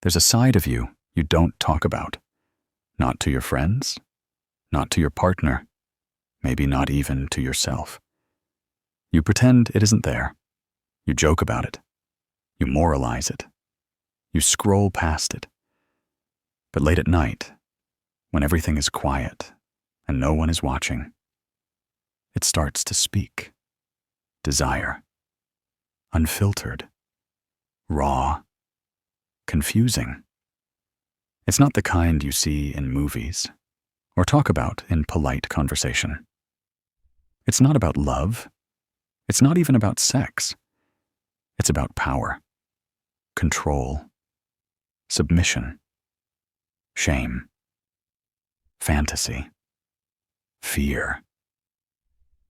There's a side of you you don't talk about. Not to your friends, not to your partner, maybe not even to yourself. You pretend it isn't there. You joke about it. You moralize it. You scroll past it. But late at night, when everything is quiet and no one is watching, it starts to speak. Desire. Unfiltered. Raw. Confusing. It's not the kind you see in movies or talk about in polite conversation. It's not about love. It's not even about sex. It's about power, control, submission, shame, fantasy, fear.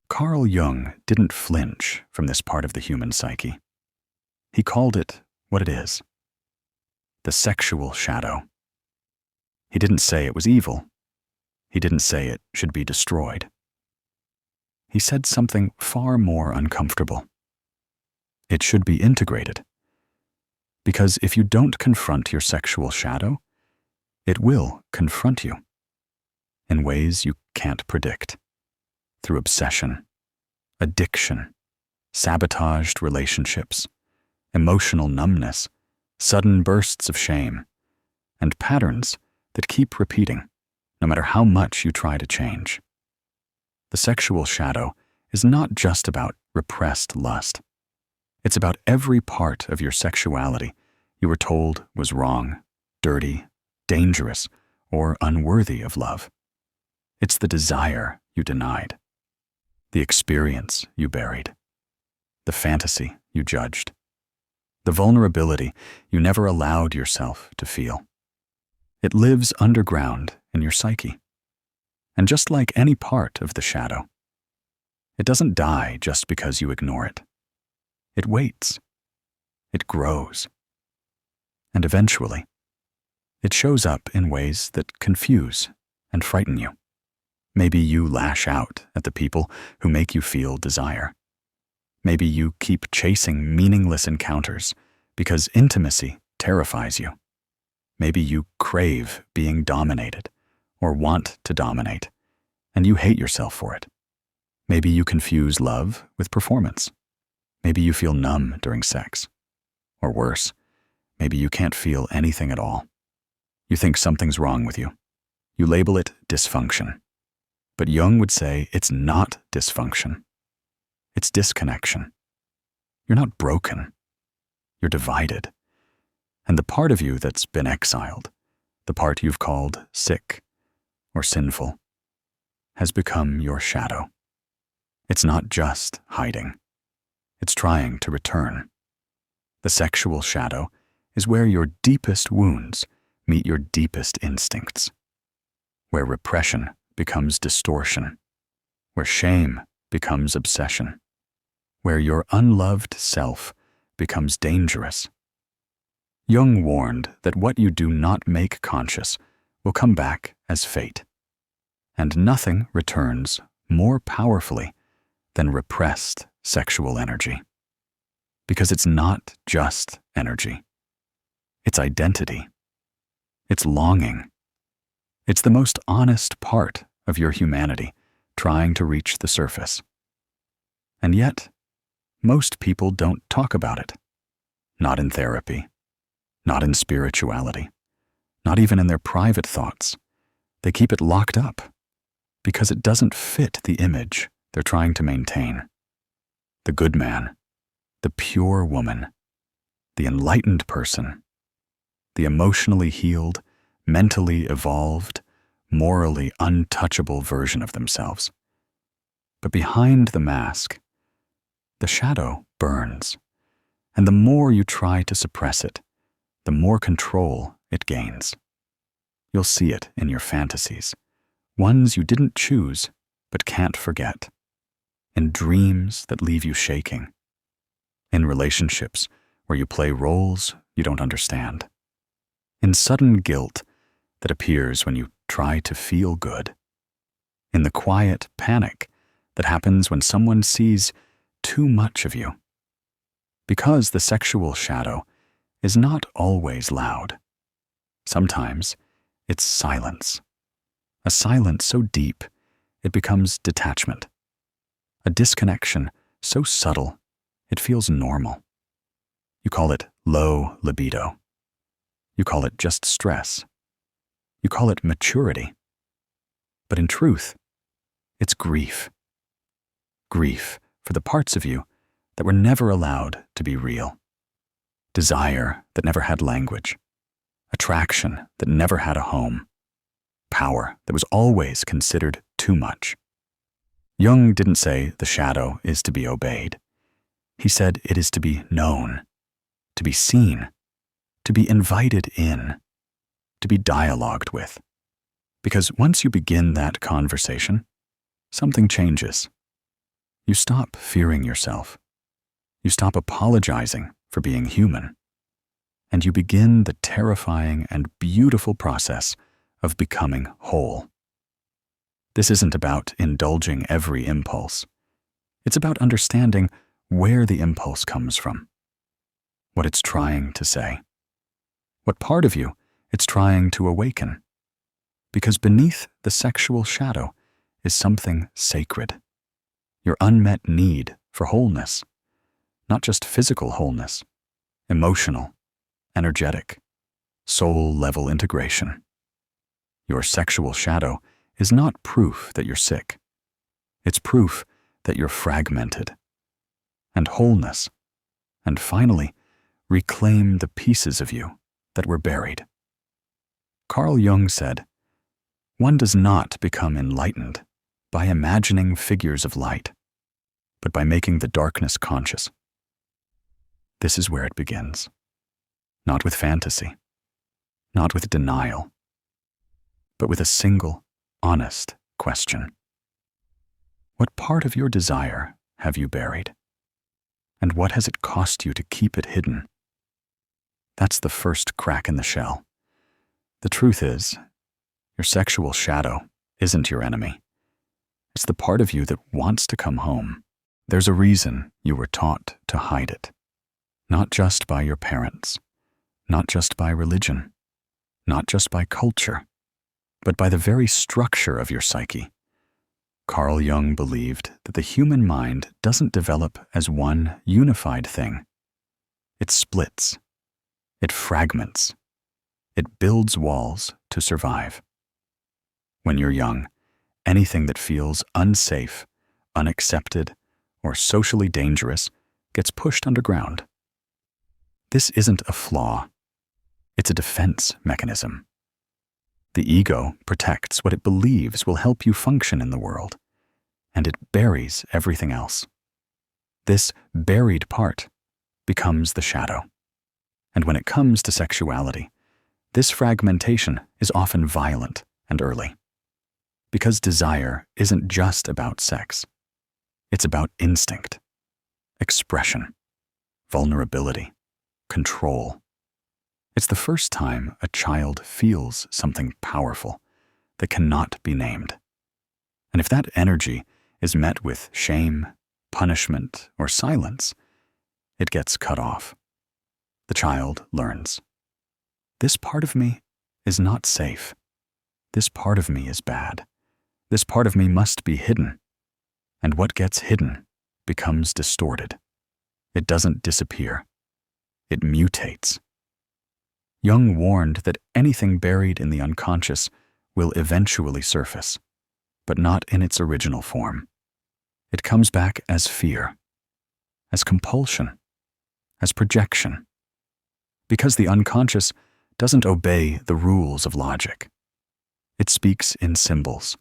Carl Jung didn't flinch from this part of the human psyche. He called it what it is: the sexual shadow. He didn't say it was evil. He didn't say it should be destroyed. He said something far more uncomfortable. It should be integrated. Because if you don't confront your sexual shadow, it will confront you in ways you can't predict. Through obsession, addiction, sabotaged relationships, emotional numbness, sudden bursts of shame, and patterns that keep repeating, no matter how much you try to change. The sexual shadow is not just about repressed lust. It's about every part of your sexuality you were told was wrong, dirty, dangerous, or unworthy of love. It's the desire you denied, the experience you buried, the fantasy you judged, the vulnerability you never allowed yourself to feel. It lives underground in your psyche. And just like any part of the shadow, it doesn't die just because you ignore it. It waits. It grows. And eventually, it shows up in ways that confuse and frighten you. Maybe you lash out at the people who make you feel desire. Maybe you keep chasing meaningless encounters because intimacy terrifies you. Maybe you crave being dominated or want to dominate, and you hate yourself for it. Maybe you confuse love with performance. Maybe you feel numb during sex. Or worse, maybe you can't feel anything at all. You think something's wrong with you. You label it dysfunction. But Jung would say it's not dysfunction. It's disconnection. You're not broken. You're divided. And the part of you that's been exiled, the part you've called sick or sinful, has become your shadow. It's not just hiding. It's trying to return. The sexual shadow is where your deepest wounds meet your deepest instincts, where repression becomes distortion, where shame becomes obsession, where your unloved self becomes dangerous. Jung warned that what you do not make conscious will come back as fate, and nothing returns more powerfully than repressed sexual energy. Because it's not just energy. It's identity. It's longing. It's the most honest part of your humanity trying to reach the surface. And yet, most people don't talk about it. Not in therapy. Not in spirituality. Not even in their private thoughts. They keep it locked up because it doesn't fit the image they're trying to maintain. The good man, the pure woman, the enlightened person, the emotionally healed, mentally evolved, morally untouchable version of themselves. But behind the mask, the shadow burns, and the more you try to suppress it, the more control it gains. You'll see it in your fantasies, ones you didn't choose but can't forget, in dreams that leave you shaking, in relationships where you play roles you don't understand, in sudden guilt that appears when you try to feel good, in the quiet panic that happens when someone sees too much of you. Because the sexual shadow is not always loud. Sometimes it's silence. A silence so deep it becomes detachment. A disconnection so subtle it feels normal. You call it low libido. You call it just stress. You call it maturity. But in truth, it's grief. Grief for the parts of you that were never allowed to be real. Desire that never had language. Attraction that never had a home. Power that was always considered too much. Jung didn't say the shadow is to be obeyed. He said it is to be known, to be seen, to be invited in, to be dialogued with. Because once you begin that conversation, something changes. You stop fearing yourself. You stop apologizing for being human. And you begin the terrifying and beautiful process of becoming whole. This isn't about indulging every impulse. It's about understanding where the impulse comes from, what it's trying to say, what part of you it's trying to awaken. Because beneath the sexual shadow is something sacred, your unmet need for wholeness, not just physical wholeness, emotional, energetic, soul-level integration. Your sexual shadow is not proof that you're sick. It's proof that you're fragmented. And wholeness, and finally, reclaim the pieces of you that were buried. Carl Jung said, "One does not become enlightened by imagining figures of light, but by making the darkness conscious." This is where it begins. Not with fantasy, not with denial, but with a single, honest question. What part of your desire have you buried? And what has it cost you to keep it hidden? That's the first crack in the shell. The truth is, your sexual shadow isn't your enemy. It's the part of you that wants to come home. There's a reason you were taught to hide it. Not just by your parents, not just by religion, not just by culture, but by the very structure of your psyche. Carl Jung believed that the human mind doesn't develop as one unified thing. It splits. It fragments. It builds walls to survive. When you're young, anything that feels unsafe, unaccepted, or socially dangerous gets pushed underground. This isn't a flaw. It's a defense mechanism. The ego protects what it believes will help you function in the world, and it buries everything else. This buried part becomes the shadow. And when it comes to sexuality, this fragmentation is often violent and early. Because desire isn't just about sex. It's about instinct, expression, vulnerability, control. It's the first time a child feels something powerful that cannot be named. And if that energy is met with shame, punishment, or silence, it gets cut off. The child learns. This part of me is not safe. This part of me is bad. This part of me must be hidden. And what gets hidden becomes distorted. It doesn't disappear. It mutates. Jung warned that anything buried in the unconscious will eventually surface, but not in its original form. It comes back as fear, as compulsion, as projection, because the unconscious doesn't obey the rules of logic. It speaks in symbols.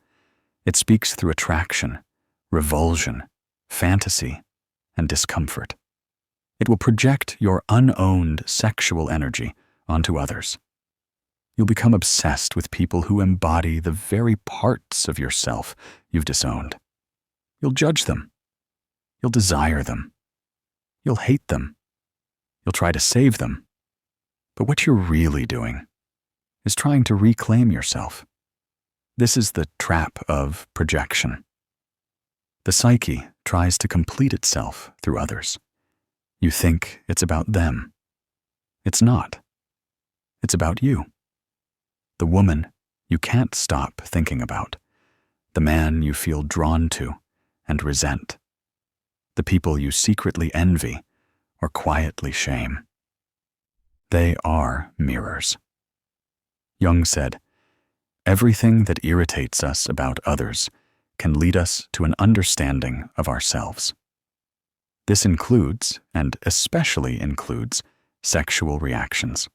It speaks through attraction, revulsion, fantasy, and discomfort. It will project your unowned sexual energy onto others. You'll become obsessed with people who embody the very parts of yourself you've disowned. You'll judge them. You'll desire them. You'll hate them. You'll try to save them. But what you're really doing is trying to reclaim yourself. This is the trap of projection. The psyche tries to complete itself through others. You think it's about them. It's not. It's about you. the woman you can't stop thinking about, the man you feel drawn to and resent, the people you secretly envy or quietly shame. They are mirrors. Jung said, "Everything that irritates us about others can lead us to an understanding of ourselves." This includes, and especially includes, sexual reactions.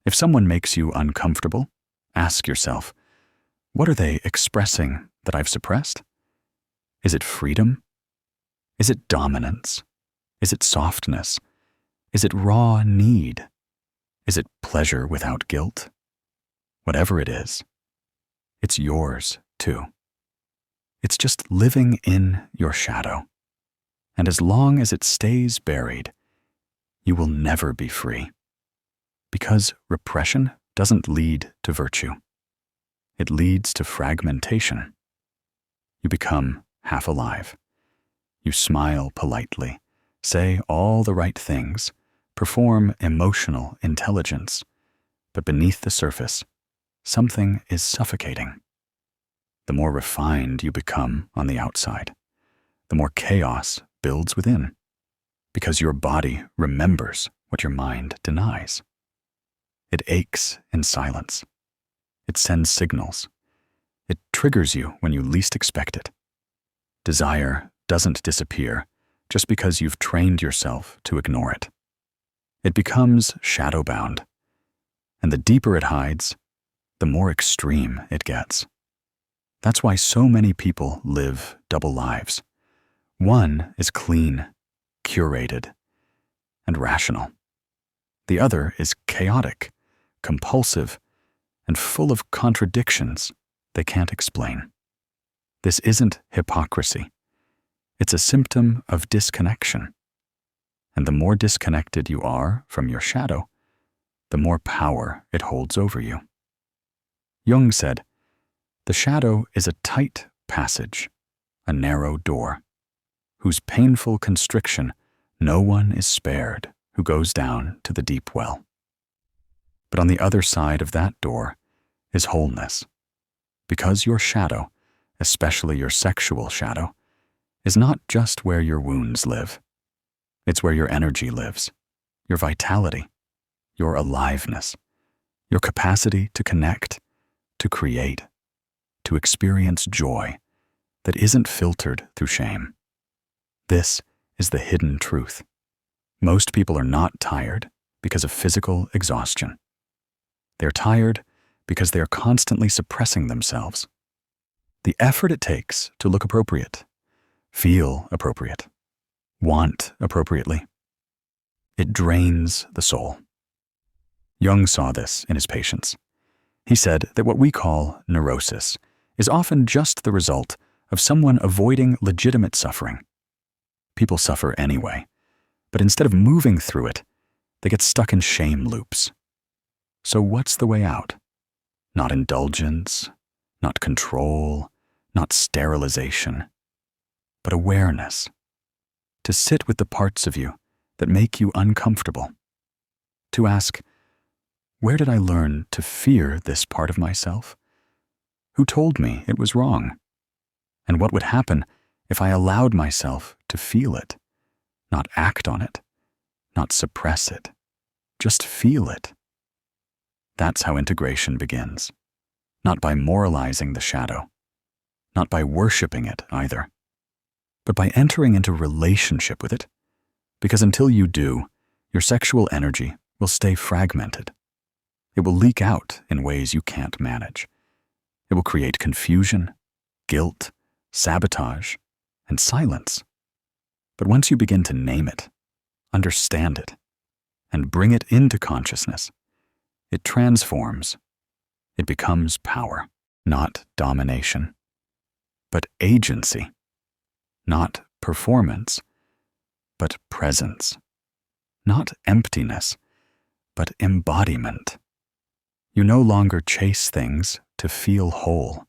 If someone makes you uncomfortable, ask yourself, what are they expressing that I've suppressed? Is it freedom? Is it dominance? Is it softness? Is it raw need? Is it pleasure without guilt? Whatever it is, it's yours too. It's just living in your shadow. And as long as it stays buried, you will never be free. Because repression doesn't lead to virtue. It leads to fragmentation. You become half alive. You smile politely, say all the right things, perform emotional intelligence, but beneath the surface, something is suffocating. The more refined you become on the outside, the more chaos builds within, because your body remembers what your mind denies. It aches in silence. It sends signals. It triggers you when you least expect it. Desire doesn't disappear just because you've trained yourself to ignore it. It becomes shadow-bound, and the deeper it hides, the more extreme it gets. That's why so many people live double lives. One is clean, curated, and rational. The other is chaotic, compulsive, and full of contradictions they can't explain. This isn't hypocrisy. It's a symptom of disconnection. And the more disconnected you are from your shadow, the more power it holds over you. Jung said, "The shadow is a tight passage, a narrow door, whose painful constriction no one is spared who goes down to the deep well." But on the other side of that door is wholeness, because your shadow, especially your sexual shadow, is not just where your wounds live. It's where your energy lives, your vitality, your aliveness, your capacity to connect, to create, to experience joy that isn't filtered through shame. This is the hidden truth. Most people are not tired because of physical exhaustion. They're tired because they're constantly suppressing themselves. The effort it takes to look appropriate, feel appropriate, want appropriately, it drains the soul. Jung saw this in his patients. He said that what we call neurosis is often just the result of someone avoiding legitimate suffering. People suffer anyway, but instead of moving through it, they get stuck in shame loops. So what's the way out? Not indulgence, not control, not sterilization, but awareness. To sit with the parts of you that make you uncomfortable. To ask, where did I learn to fear this part of myself? Who told me it was wrong? And what would happen if I allowed myself to feel it, not act on it, not suppress it, just feel it? That's how integration begins. Not by moralizing the shadow, not by worshiping it either, but by entering into relationship with it, because until you do, your sexual energy will stay fragmented. It will leak out in ways you can't manage. It will create confusion, guilt, sabotage, and silence. But once you begin to name it, understand it, and bring it into consciousness, it transforms. It becomes power, not domination, but agency, not performance, but presence, not emptiness, but embodiment. You no longer chase things to feel whole.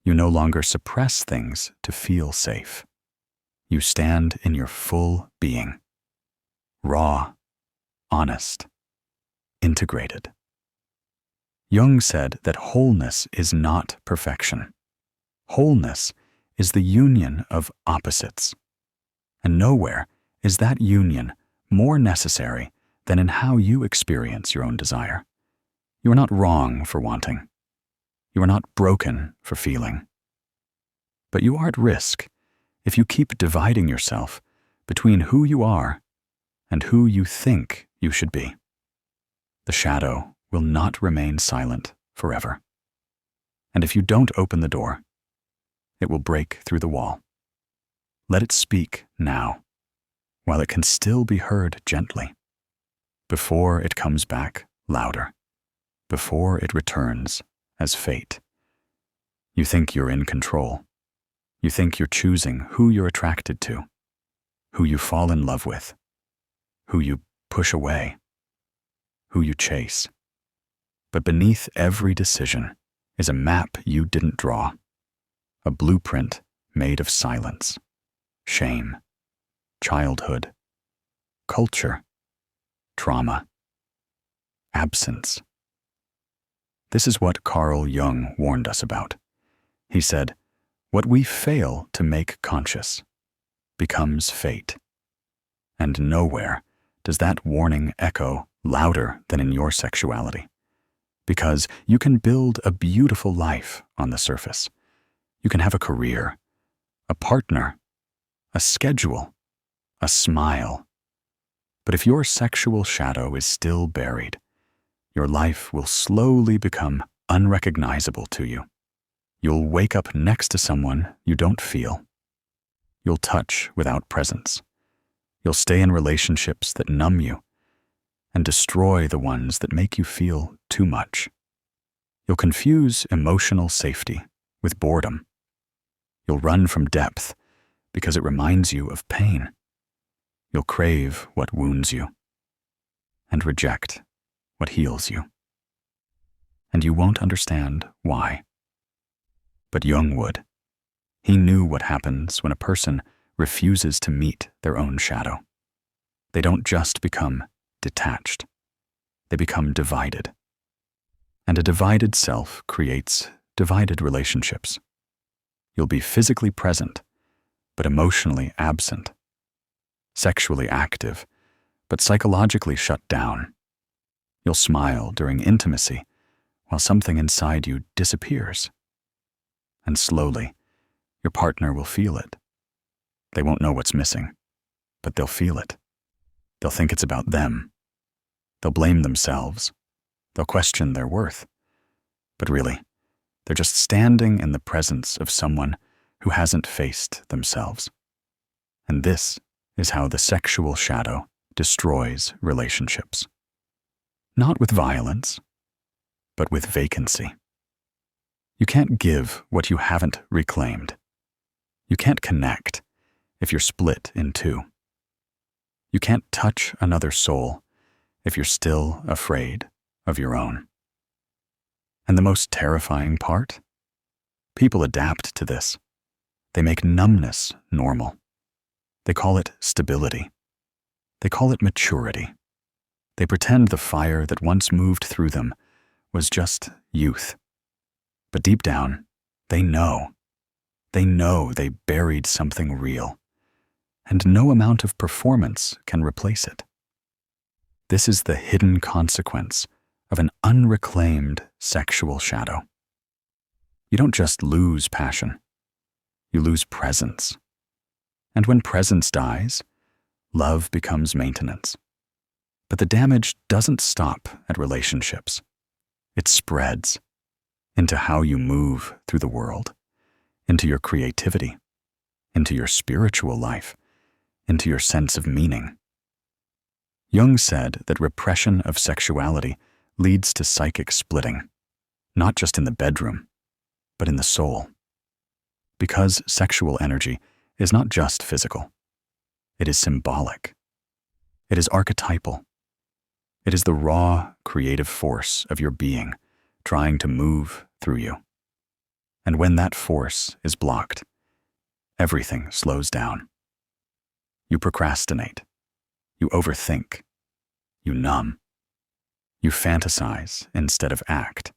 You no longer suppress things to feel safe. You stand in your full being, raw, honest, integrated. Jung said that wholeness is not perfection. Wholeness is the union of opposites. And nowhere is that union more necessary than in how you experience your own desire. You are not wrong for wanting. You are not broken for feeling. But you are at risk if you keep dividing yourself between who you are and who you think you should be. The shadow will not remain silent forever. And if you don't open the door, it will break through the wall. Let it speak now, while it can still be heard gently, before it comes back louder, before it returns as fate. You think you're in control. You think you're choosing who you're attracted to, who you fall in love with, who you push away, who you chase. But beneath every decision is a map you didn't draw, a blueprint made of silence, shame, childhood, culture, trauma, absence. This is what Carl Jung warned us about. He said, "What we fail to make conscious becomes fate." And nowhere does that warning echo louder than in your sexuality. Because you can build a beautiful life on the surface. You can have a career, a partner, a schedule, a smile. But if your sexual shadow is still buried, your life will slowly become unrecognizable to you. You'll wake up next to someone you don't feel. You'll touch without presence. You'll stay in relationships that numb you and destroy the ones that make you feel too much. You'll confuse emotional safety with boredom. You'll run from depth because it reminds you of pain. You'll crave what wounds you and reject what heals you. And you won't understand why. But Jung would. He knew what happens when a person refuses to meet their own shadow. They don't just become detached. They become divided. And a divided self creates divided relationships. You'll be physically present, but emotionally absent. Sexually active, but psychologically shut down. You'll smile during intimacy while something inside you disappears. And slowly, your partner will feel it. They won't know what's missing, but they'll feel it. They'll think it's about them. They'll blame themselves. They'll question their worth. But really, they're just standing in the presence of someone who hasn't faced themselves. And this is how the sexual shadow destroys relationships. Not with violence, but with vacancy. You can't give what you haven't reclaimed. You can't connect if you're split in two. You can't touch another soul if you're still afraid of your own. And the most terrifying part? People adapt to this. They make numbness normal. They call it stability. They call it maturity. They pretend the fire that once moved through them was just youth. But deep down, they know. They know they buried something real, and no amount of performance can replace it. This is the hidden consequence of an unreclaimed sexual shadow. You don't just lose passion, you lose presence. And when presence dies, love becomes maintenance. But the damage doesn't stop at relationships. It spreads into how you move through the world, into your creativity, into your spiritual life, into your sense of meaning. Jung said that repression of sexuality leads to psychic splitting, not just in the bedroom, but in the soul. Because sexual energy is not just physical. It is symbolic. It is archetypal. It is the raw, creative force of your being trying to move through you. And when that force is blocked, everything slows down. You procrastinate. You overthink. You numb. You fantasize instead of act.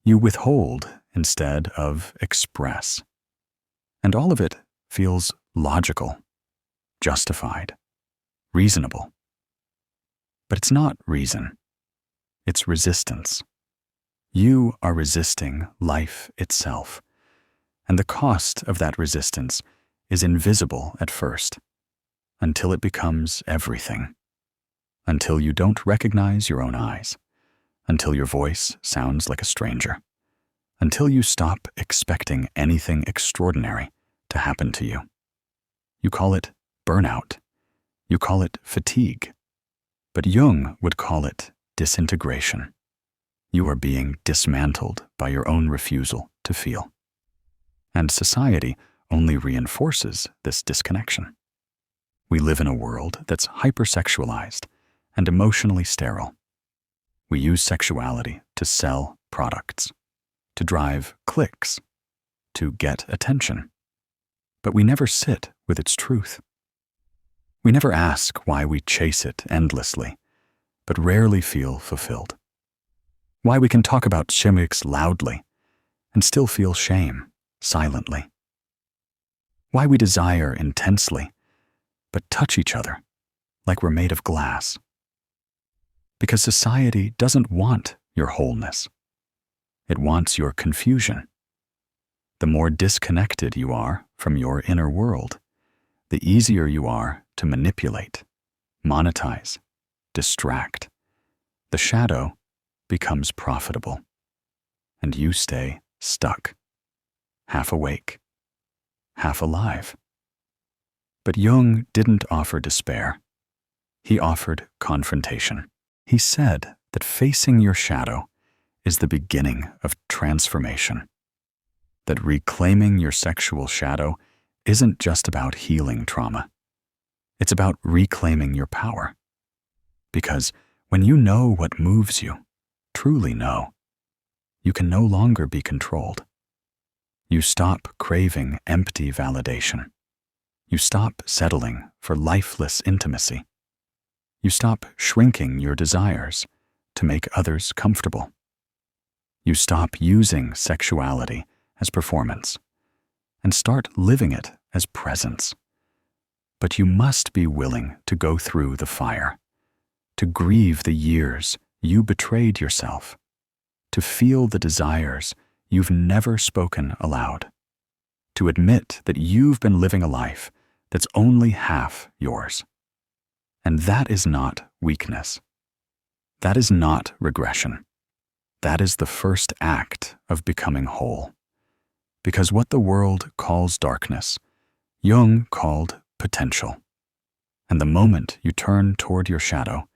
You withhold instead of express. And all of it feels logical, justified, reasonable. But it's not reason. It's resistance. You are resisting life itself. And the cost of that resistance is invisible at first, until it becomes everything. Until you don't recognize your own eyes. Until your voice sounds like a stranger. Until you stop expecting anything extraordinary to happen to you. You call it burnout. You call it fatigue. But Jung would call it disintegration. You are being dismantled by your own refusal to feel. And society only reinforces this disconnection. We live in a world that's hypersexualized and emotionally sterile. We use sexuality to sell products, to drive clicks, to get attention. But we never sit with its truth. We never ask why we chase it endlessly, but rarely feel fulfilled. Why we can talk about shimmiks loudly and still feel shame silently. Why we desire intensely, but touch each other like we're made of glass. Because society doesn't want your wholeness. It wants your confusion. The more disconnected you are from your inner world, the easier you are to manipulate, monetize, distract. The shadow becomes profitable, and you stay stuck, half awake, half alive. But Jung didn't offer despair. He offered confrontation. He said that facing your shadow is the beginning of transformation. That reclaiming your sexual shadow isn't just about healing trauma. It's about reclaiming your power. Because when you know what moves you, truly know, you can no longer be controlled. You stop craving empty validation. You stop settling for lifeless intimacy. You stop shrinking your desires to make others comfortable. You stop using sexuality as performance and start living it as presence. But you must be willing to go through the fire, to grieve the years you betrayed yourself, to feel the desires you've never spoken aloud, to admit that you've been living a life that's only half yours. And that is not weakness. That is not regression. That is the first act of becoming whole. Because what the world calls darkness, Jung called potential. And the moment you turn toward your shadow,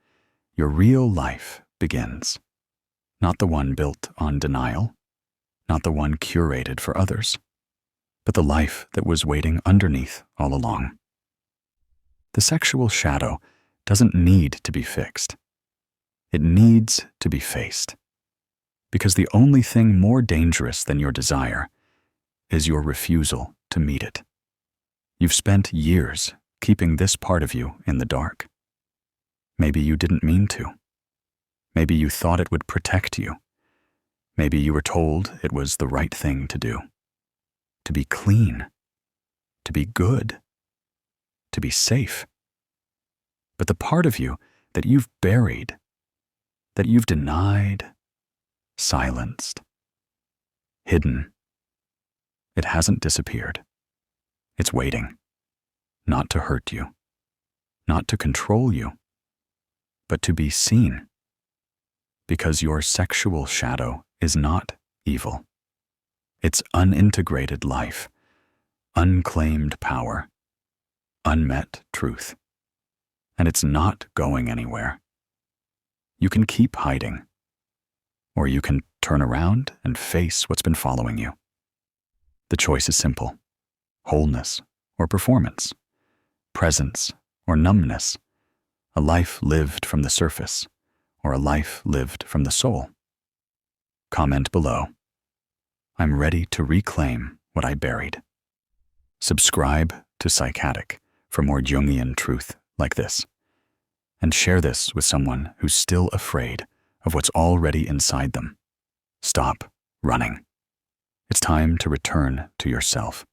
your real life begins. Not the one built on denial, not the one curated for others, but the life that was waiting underneath all along. The sexual shadow doesn't need to be fixed. It needs to be faced. Because the only thing more dangerous than your desire is your refusal to meet it. You've spent years keeping this part of you in the dark. Maybe you didn't mean to. Maybe you thought it would protect you. Maybe you were told it was the right thing to do. To be clean. To be good. To be safe. But the part of you that you've buried, that you've denied, silenced, hidden, it hasn't disappeared. It's waiting, not to hurt you, not to control you, but to be seen. Because your sexual shadow is not evil. It's unintegrated life, unclaimed power, unmet truth. And it's not going anywhere. You can keep hiding, or you can turn around and face what's been following you. The choice is simple: wholeness or performance, presence or numbness, a life lived from the surface or a life lived from the soul. Comment below. I'm ready to reclaim what I buried. Subscribe to Psychatic for more Jungian truth like this, and share this with someone who's still afraid of what's already inside them. Stop running. It's time to return to yourself.